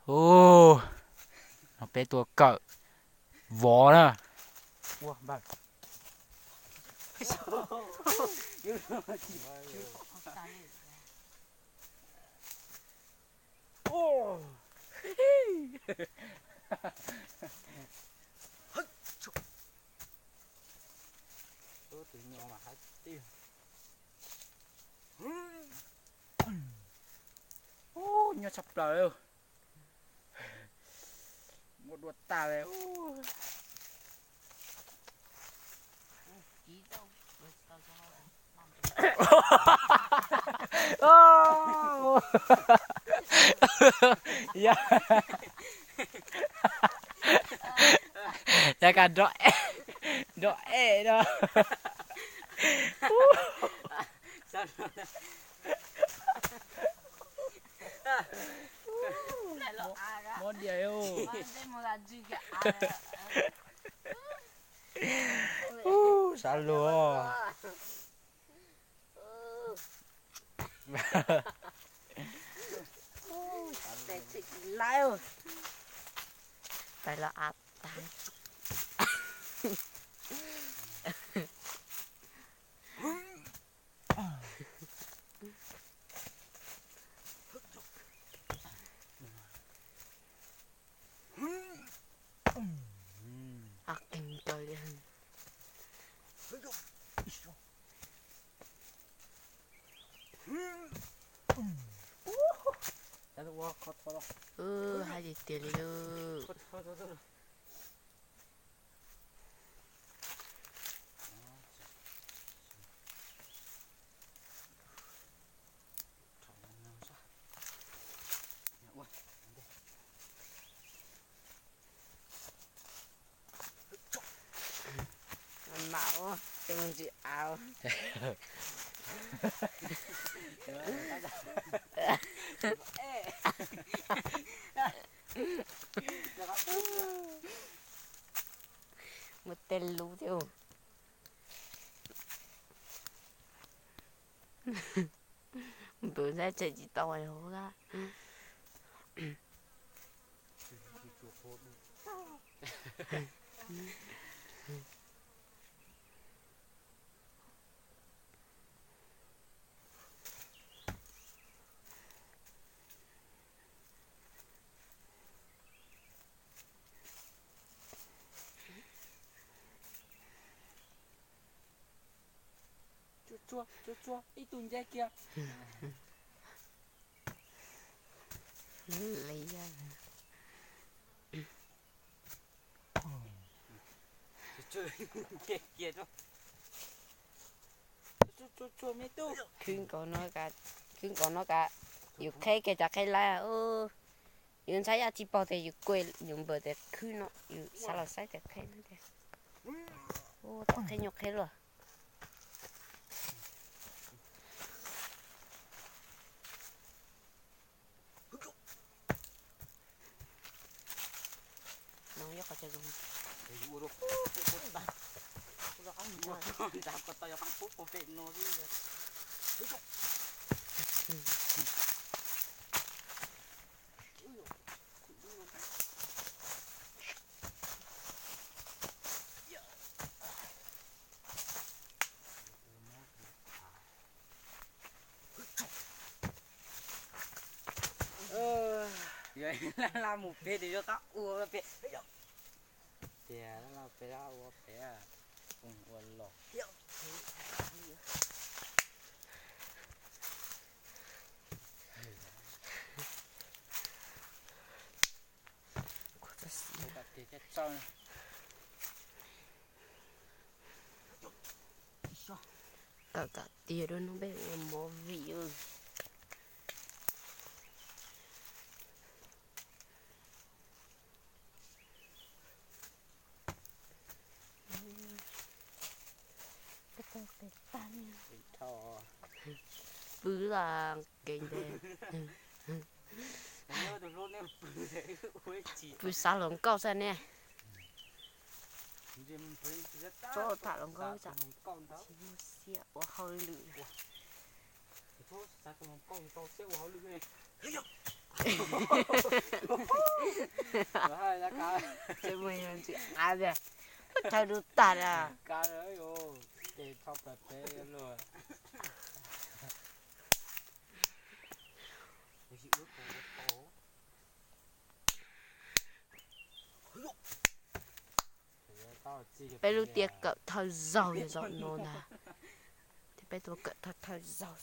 Ô, nó bé tua cỡ vó nè. Ua, bà. Ô. Tự nhỏ mà hết tiêu. Ô, nhỏ sắp rồi. Một đuột tà này. Ô. Dạ. Dạ cả rõ đó. Một điều. Sao luôn. Phải là áp tay. Anh chơi đi. Hai gì tiền đi ư. Mạo đừng chị áo. Một tên lú theo. Bữa ra chạy chị tỏi hố ra. Chua, ít tuần ra kia. Lấy ra. Kia thôi. Chua mấy tu. Khuyên có nó cả. Yêu khay cái chả khay lá. Yêu sai à chỉ bảo thì yêu quên dùng bờ để khuyên nó. Yêu sao là sai để khay nó thế. Tao khay nhọc khay rồi. Nó nhóc ở trên luôn. Vậy là một phê thì cho tao ua phê. Thì nó là phê ra ua phê à. Cùng ua lọ. Tao tía đó nó bé mỏ vị ơi. Bứ là kênh đây. Bứ sao lồng câu ra nè. Cho thả lồng câu chả. Chỉ xịa của hơi lử. hai lá cá chứ mình chữ à vậy thao đủ tạt à cá nữa vô để cho bẹp bé luôn ôi chị ướt cổ bây lúc tiệc cậu thao giàu vậy giàu nôn à thì bây tôi cậu thao giàu